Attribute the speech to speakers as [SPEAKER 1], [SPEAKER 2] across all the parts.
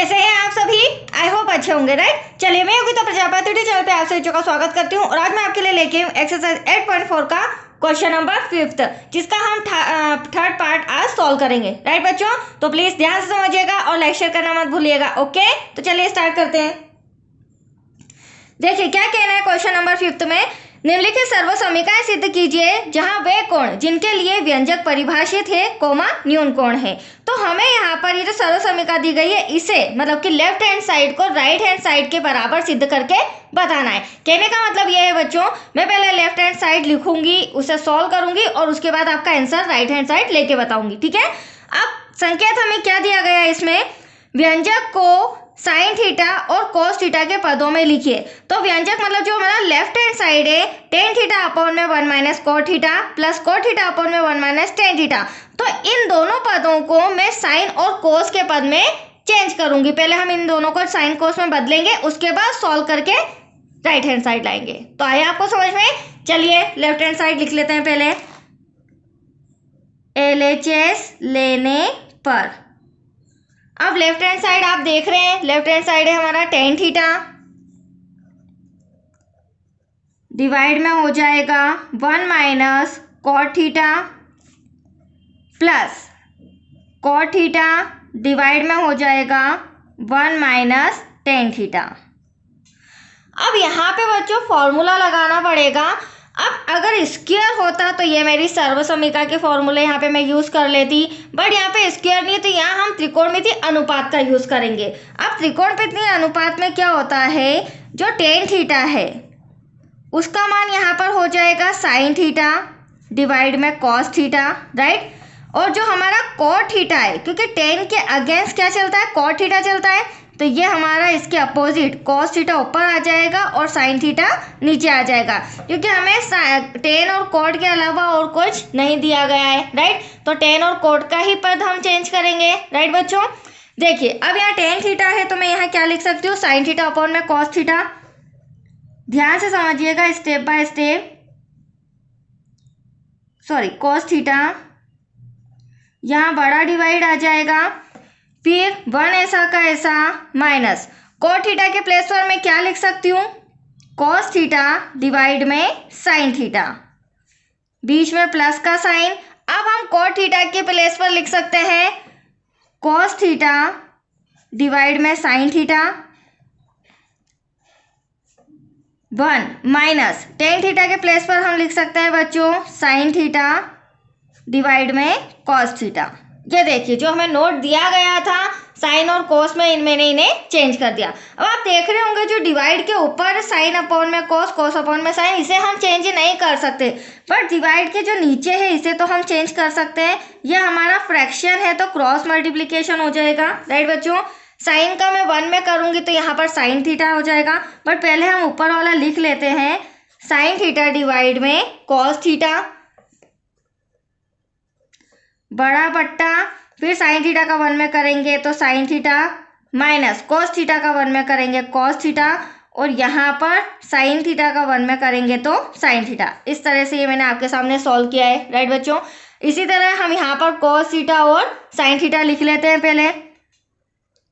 [SPEAKER 1] कैसे हैं आप सभी? आई होप अच्छे होंगे, राइट। चलिए, मैं योगिता प्रजापति चैनल पे आप सभी का स्वागत करती हूँ और आज मैं आपके लिए लेके हूँ एक्सरसाइज 8.4 का क्वेश्चन नंबर 5, जिसका हम थर्ड पार्ट आज सॉल्व करेंगे, राइट बच्चों। तो प्लीज ध्यान से समझिएगा और लाइक शेयर करना मत भूलिएगा, ओके। तो चलिए स्टार्ट करते हैं। देखिए क्या कहना है क्वेश्चन नंबर 5 में। निम्नलिखित सर्वसमीकरण सिद्ध कीजिए जहां वे कोण जिनके लिए व्यंजक परिभाषित है कोमा न्यून कोण है। तो हमें यहाँ पर ये जो सर्वसमीकरण दी गई है इसे मतलब कि लेफ्ट हैंड साइड को राइट हैंड साइड के बराबर सिद्ध करके बताना है। कहने का मतलब ये है बच्चों, मैं पहले लेफ्ट हैंड साइड लिखूंगी, उसे सॉल्व करूंगी और उसके बाद आपका आंसर राइट हैंड साइड लेके बताऊंगी, ठीक है। अब संकेत हमें क्या दिया गया है इसमें, व्यंजक को साइन थीटा और कोस थीटा के पदों में लिखिए। तो व्यंजक मतलब जो हमारा लेफ्ट हैंड साइड है टेन थीटा अपॉन में 1 minus cot theta plus cot theta upon में 1 माइनस टेन थीटा। तो इन दोनों पदों को मैं साइन और कोस के पद में चेंज करूंगी। पहले हम इन दोनों को साइन कोस में बदलेंगे, उसके बाद सॉल्व करके राइट हैंड साइड लाएंगे। तो आइए आपको समझ में। चलिए लेफ्ट हैंड साइड लिख लेते हैं पहले। LHS लेने पर अब लेफ्ट हैंड साइड आप देख रहे हैं, लेफ्ट हैंड साइड है हमारा टेन थीटा, डिवाइड में हो जाएगा 1 minus cot theta plus cot theta divide में हो जाएगा 1 माइनस टेन थीटा। अब यहाँ पे बच्चों फॉर्मूला लगाना पड़ेगा। अब अगर स्क्वायर होता तो ये मेरी सर्वसमीकरण के फॉर्मूले यहाँ पे मैं यूज कर लेती, बट यहाँ पे स्क्वायर नहीं है तो यहाँ हम त्रिकोणमितीय अनुपात का यूज करेंगे। अब त्रिकोणमितीय अनुपात में क्या होता है, जो टेन थीटा है उसका मान यहाँ पर हो जाएगा साइन थीटा डिवाइड में कॉस थीटा, राइट। और जो हमारा कॉट थीटा है, क्योंकि टेन के अगेंस्ट क्या चलता है, कॉट थीटा चलता है, तो ये हमारा इसके अपोजिट कॉस थीटा ऊपर आ जाएगा और साइन थीटा नीचे आ जाएगा, क्योंकि हमें टेन और कॉट के अलावा और कुछ नहीं दिया गया है, राइट। तो टेन और कॉट का ही पद हम चेंज करेंगे, राइट बच्चों। देखिए अब यहाँ टेन थीटा है तो मैं यहाँ क्या लिख सकती हूँ, साइन थीटा अपॉन में कॉस थीटा। ध्यान से समझिएगा step by step, sorry cos theta, यहाँ बड़ा डिवाइड आ जाएगा, फिर 1 ऐसा का ऐसा माइनस कोट थीटा के प्लेस पर मैं क्या लिख सकती हूँ, कॉस थीटा डिवाइड में साइन थीटा, बीच में प्लस का साइन। अब हम कोट थीटा के प्लेस पर लिख सकते हैं कॉस थीटा डिवाइड में sine theta, 1 minus tan theta के प्लेस पर हम लिख सकते हैं बच्चों साइन थीटा डिवाइड में कॉस थीटा। ये देखिए जो हमें नोट दिया गया था साइन और कोस में मैंने इन्हें चेंज कर दिया। अब आप देख रहे होंगे जो डिवाइड के ऊपर साइन अपॉन में कोस, कोस अपॉन में साइन, इसे हम चेंज नहीं कर सकते, बट डिवाइड के जो नीचे है इसे तो हम चेंज कर सकते हैं। ये हमारा फ्रैक्शन है तो क्रॉस मल्टीप्लीकेशन हो जाएगा, राइट बच्चों। साइन का मैं 1 में करूंगी तो यहाँ पर साइन थीटा हो जाएगा, बट पहले हम ऊपर वाला लिख लेते हैं साइन थीटा डिवाइड में कॉस थीटा, बड़ा बट्टा, फिर साइन थीटा का 1 में करेंगे तो sine theta minus cos theta का 1 में करेंगे कॉस थीटा, और यहाँ पर साइन थीटा का 1 में करेंगे तो साइन थीटा। इस तरह से ये मैंने आपके सामने सॉल्व किया है, राइट बच्चों। इसी तरह हम यहाँ पर कॉस थीटा और साइन थीटा लिख लेते हैं पहले।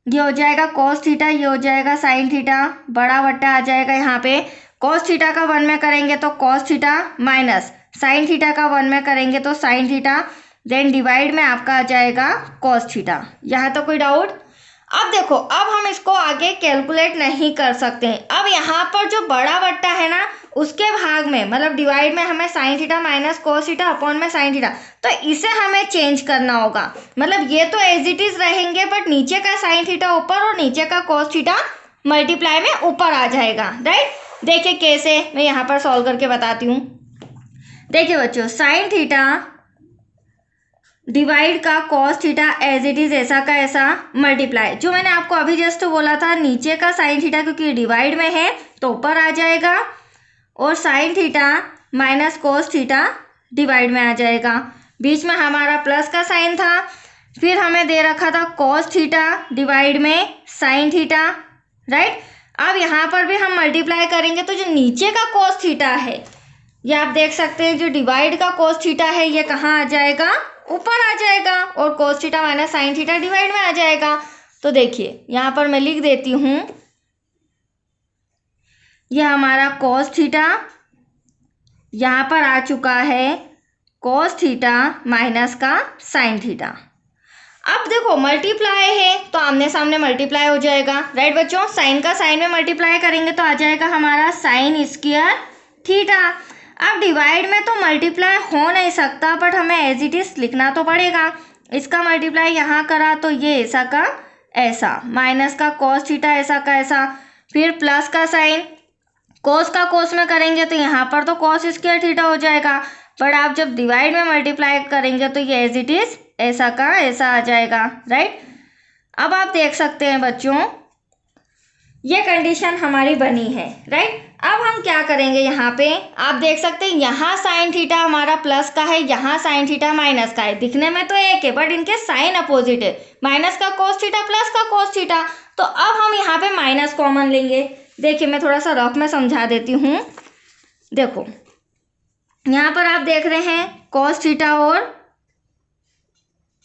[SPEAKER 1] ये हो जाएगा कॉस थीटा, ये हो जाएगा साइन थीटा, बड़ा बट्टा आ जाएगा यहाँ पे, कॉस थीटा का 1 में करेंगे तो cos theta minus sine theta का 1 में करेंगे तो साइन थीटा, देन डिवाइड में आपका आ जाएगा कॉस थीटा। यहाँ तो कोई डाउट? अब देखो अब हम इसको आगे कैलकुलेट नहीं कर सकते हैं। अब यहाँ पर जो बड़ा बट्टा है ना उसके भाग में मतलब डिवाइड में हमें sine theta minus cos theta upon में साइन थीटा, तो इसे हमें चेंज करना होगा। मतलब ये तो एज इट इज रहेंगे, बट नीचे का साइन थीटा ऊपर और नीचे का कॉस थीटा मल्टीप्लाई में ऊपर आ जाएगा, राइट। देखिए कैसे, मैं यहाँ पर सॉल्व करके बताती हूँ। देखिए बच्चों साइन थीटा डिवाइड का cos theta as it is ऐसा का ऐसा मल्टीप्लाई, जो मैंने आपको अभी जस्ट बोला था नीचे का साइन थीटा क्योंकि डिवाइड में है तो ऊपर आ जाएगा, और sine theta minus cos theta divide में आ जाएगा, बीच में हमारा प्लस का साइन था, फिर हमें दे रखा था कॉस थीटा डिवाइड में साइन थीटा, राइट। अब यहाँ पर भी हम मल्टीप्लाई करेंगे तो जो नीचे का कॉस थीटा है ये आप देख सकते हैं, जो डिवाइड का कॉस थीटा है ये कहाँ आ जाएगा, ऊपर आ जाएगा, और cos theta minus sign theta divide में आ जाएगा। तो देखिए यहाँ पर मैं लिख देती हूँ, यह हमारा कॉस थीटा यहाँ पर आ चुका है कॉस थीटा माइनस का साइन थीटा। अब देखो मल्टीप्लाई है तो आमने सामने मल्टीप्लाई हो जाएगा, राइट बच्चों। साइन का साइन में मल्टीप्लाई करेंगे तो आ जाएगा हमारा साइन स्क्वायर थीटा। अब डिवाइड में तो मल्टीप्लाई हो नहीं सकता, बट हमें एज इट इज लिखना तो पड़ेगा। इसका मल्टीप्लाई यहाँ करा तो ये ऐसा का ऐसा, माइनस का कॉस थीटा ऐसा का ऐसा, फिर प्लस का साइन कोस का कोस में करेंगे तो यहाँ पर तो कॉस स्क्वायर थीटा हो जाएगा, पर आप जब डिवाइड में मल्टीप्लाई करेंगे तो ये एज इट इज ऐसा का ऐसा आ जाएगा, राइट। अब आप देख सकते हैं बच्चों ये कंडीशन हमारी बनी है, राइट। अब हम क्या करेंगे, यहाँ पे आप देख सकते हैं यहाँ साइन थीटा हमारा प्लस का है, यहाँ साइन थीटा माइनस का है। दिखने में तो एक है बट इनके साइन अपोजिट है, माइनस का कोस थीटा प्लस का कोस थीटा। तो अब हम यहाँ पे माइनस कॉमन लेंगे। देखिए मैं थोड़ा सा रफ में समझा देती हूँ। देखो यहाँ पर आप देख रहे हैं कॉस थीटा और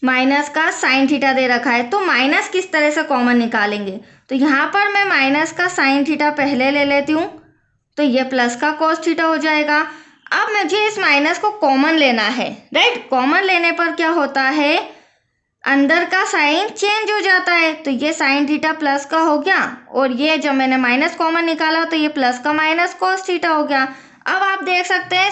[SPEAKER 1] माइनस का साइन थीटा दे रखा है, तो माइनस किस तरह से कॉमन निकालेंगे। तो यहाँ पर मैं माइनस का साइन थीटा पहले ले लेती हूँ, तो ये प्लस का कॉस थीटा हो जाएगा। अब मुझे इस माइनस को कॉमन लेना है, राइट। कॉमन लेने पर क्या होता है, अंदर का साइन चेंज हो जाता है। तो ये साइन थीटा प्लस का हो गया, और ये जब मैंने माइनस कॉमन निकाला तो ये प्लस का माइनस कॉस थीटा हो गया। अब आप देख सकते हैं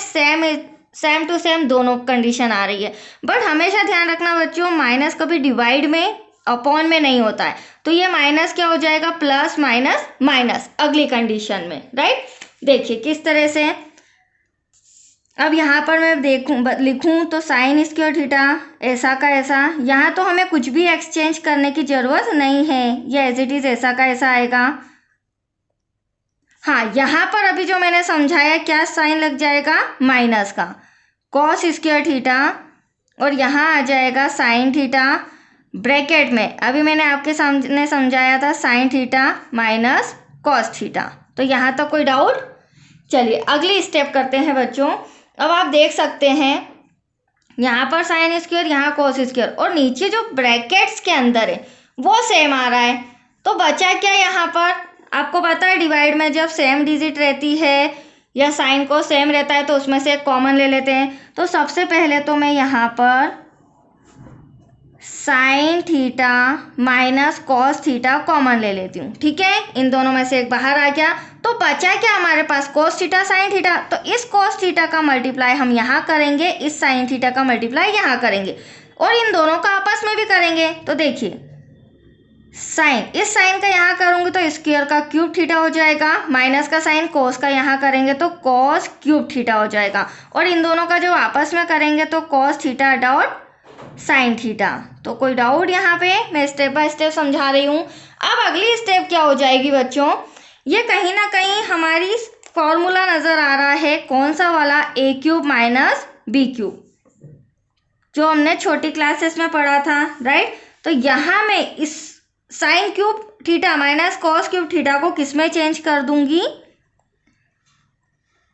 [SPEAKER 1] सेम टू सेम दोनों कंडीशन आ रही है, बट हमेशा ध्यान रखना बच्चों माइनस कभी डिवाइड में अपॉन में नहीं होता है। तो ये माइनस क्या हो जाएगा, प्लस माइनस माइनस अगली कंडीशन में, राइट। देखिए किस तरह से। अब यहाँ पर मैं लिखूँ तो साइन स्क्वायर थीटा ऐसा का ऐसा, यहाँ तो हमें कुछ भी एक्सचेंज करने की जरूरत नहीं है, ये एज इट इज ऐसा का ऐसा आएगा। हाँ यहाँ पर अभी जो मैंने समझाया क्या साइन लग जाएगा, माइनस का कॉस स्क्वायर थीटा, और यहाँ आ जाएगा साइन थीटा ब्रैकेट में अभी मैंने आपके सामने समझाया था sine theta minus cos theta. तो यहाँ तक कोई डाउट। चलिए अगली स्टेप करते हैं बच्चों। अब आप देख सकते हैं यहाँ पर साइन स्क्वायर यहाँ कॉस स्क्वायर, और नीचे जो ब्रैकेट्स के अंदर है वो सेम आ रहा है। तो बचा क्या यहाँ पर, आपको पता है डिवाइड में जब सेम डिजिट रहती है या साइन को सेम रहता है तो उसमें से एक कॉमन ले लेते हैं। तो सबसे पहले तो मैं यहाँ पर sine theta minus cos theta common ले लेती हूँ, ठीक है। इन दोनों में से एक बाहर आ गया, तो बचा क्या हमारे पास, कोस थीटा साइन थीटा। तो इस कोस थीटा का मल्टीप्लाई हम यहाँ करेंगे, इस साइन थीटा का मल्टीप्लाई यहाँ करेंगे, और इन दोनों का आपस में भी करेंगे। तो देखिए साइन, इस साइन का यहाँ करूँगी तो स्क्वायर का क्यूब थीटा हो जाएगा, माइनस का साइन कोस का यहाँ करेंगे तो कॉस क्यूब थीटा हो जाएगा, और इन दोनों का जो आपस में करेंगे तो cos theta dot sine theta. तो कोई डाउट यहाँ पे, मैं स्टेप बाय स्टेप समझा रही हूँ। अब अगली स्टेप क्या हो जाएगी बच्चों, ये कहीं ना कहीं हमारी फॉर्मूला नजर आ रहा है, कौन सा वाला, ए क्यूब माइनस बी क्यूब, जो हमने छोटी क्लासेस में पढ़ा था, राइट। तो यहाँ मैं इस sine cube theta minus cos cube theta को किस में चेंज कर दूंगी,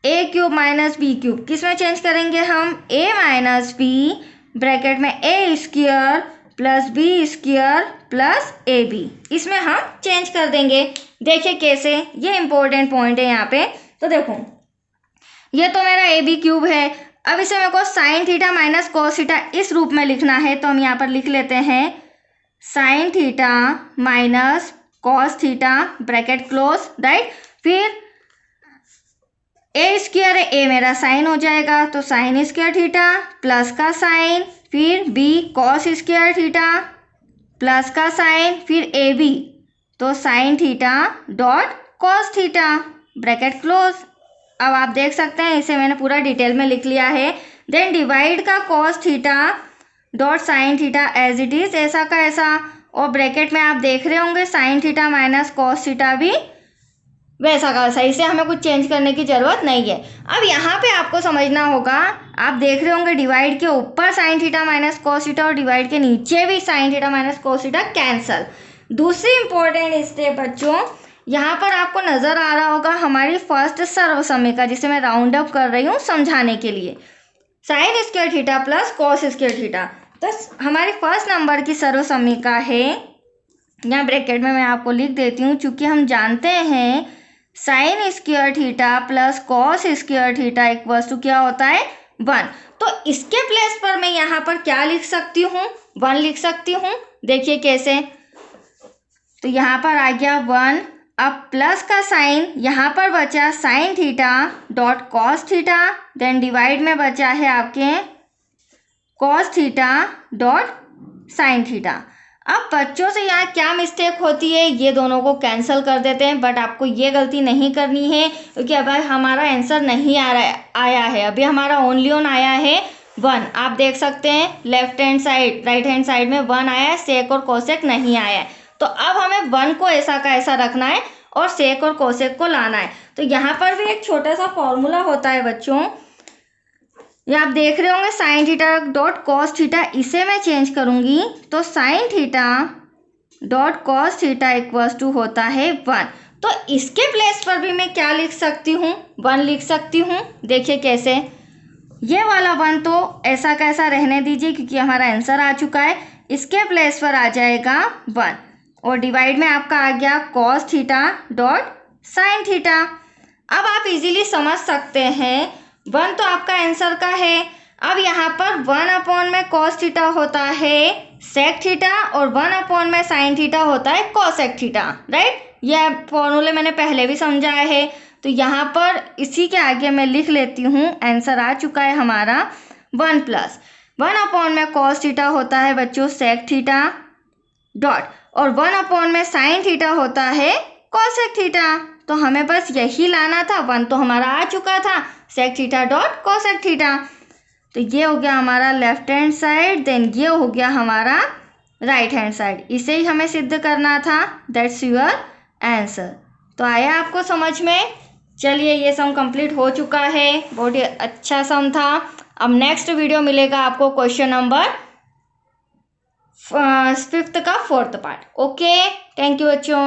[SPEAKER 1] ए क्यूब माइनस बी क्यूब। किस में चेंज करेंगे हम, ए माइनस बी ब्रैकेट में A square plus B square plus A B, इसमें हम चेंज कर देंगे। देखिए कैसे, ये इंपॉर्टेंट पॉइंट है यहाँ पे। तो देखो ये तो मेरा ए बी क्यूब है, अब इसे मेरे को sine theta minus cos theta इस रूप में लिखना है, तो हम यहाँ पर लिख लेते हैं sine theta minus cos theta bracket close, right. फिर ए स्क्वायर है, ए मेरा साइन हो जाएगा तो साइन स्क्वायर थीटा प्लस का साइन, फिर B cos square theta plus का साइन, फिर ए बी तो sine theta dot cos theta bracket close. अब आप देख सकते हैं इसे मैंने पूरा डिटेल में लिख लिया है। देन डिवाइड का cos theta dot sine theta as it is ऐसा का ऐसा, और ब्रैकेट में आप देख रहे होंगे sine theta minus cos theta भी वैसा का वैसा, इसे हमें कुछ चेंज करने की जरूरत नहीं है। अब यहाँ पे आपको समझना होगा, आप देख रहे होंगे डिवाइड के ऊपर sine theta minus cos theta और डिवाइड के नीचे भी sine theta minus cos theta cancel. दूसरी इंपॉर्टेंट स्टेप बच्चों, यहाँ पर आपको नजर आ रहा होगा हमारी फर्स्ट सर्वसमीका, जिसे मैं राउंड अप कर रही हूँ समझाने के लिए, sign square theta plus cos square theta. तो हमारी फर्स्ट नंबर की सर्वसमीका है यहाँ ब्रैकेट में मैं आपको लिख देती हूँ, चूंकि हम जानते हैं sine square theta plus cos square theta equals to क्या होता है 1। तो इसके प्लेस पर मैं यहाँ पर क्या लिख सकती हूँ 1 लिख सकती हूँ। देखिए कैसे, तो यहाँ पर आ गया 1, अब प्लस का साइन यहाँ पर बचा sine theta dot cos theta, then divide में बचा है आपके cos theta dot sine theta. अब बच्चों से यहाँ क्या मिस्टेक होती है, ये दोनों को कैंसिल कर देते हैं, बट आपको ये गलती नहीं करनी है क्योंकि अब हमारा आंसर नहीं आया है, अभी हमारा ओनली ऑन आया है 1। आप देख सकते हैं left hand side right hand side में 1 आया है, सेक और कोसेक नहीं आया है। तो अब हमें 1 को ऐसा का ऐसा रखना है और सेक और कोसेक को लाना है। तो यहाँ पर भी एक छोटा सा फॉर्मूला होता है बच्चों, ये आप देख रहे होंगे sine theta dot cos theta, इसे मैं चेंज करूंगी तो sine theta dot cos theta equals to होता है 1। तो इसके प्लेस पर भी मैं क्या लिख सकती हूँ 1 लिख सकती हूँ। देखिए कैसे, ये वाला 1 तो ऐसा कैसा रहने दीजिए क्योंकि हमारा आंसर आ चुका है, इसके प्लेस पर आ जाएगा 1 और डिवाइड में आपका आ गया cos theta dot sine theta. अब आप इजीली समझ सकते हैं 1 तो आपका आंसर का है। अब यहाँ पर 1 में कॉस थीटा होता है सेक थीटा और 1 में साइन थीटा होता है कॉसेक थीटा, राइट। यह फॉर्मूले मैंने पहले भी समझाया है। तो यहाँ पर इसी के आगे मैं लिख लेती हूँ, आंसर आ चुका है हमारा 1 प्लस 1 में कॉस थीटा होता है बच्चों सेक थीटा डॉट और 1 में साइन थीटा होता है कॉसेक थीटा। तो हमें बस यही लाना था, 1 तो हमारा आ चुका था sec theta dot cosec theta. तो ये हो गया हमारा लेफ्ट हैंड साइड, देन ये हो गया हमारा राइट हैंड साइड, इसे ही हमें सिद्ध करना था, दैट्स योर आंसर। तो आया आपको समझ में। चलिए ये सम कंप्लीट हो चुका है, बहुत ही अच्छा सम था। अब नेक्स्ट वीडियो मिलेगा आपको क्वेश्चन नंबर 5 का 4th part. Okay, thank you बच्चों।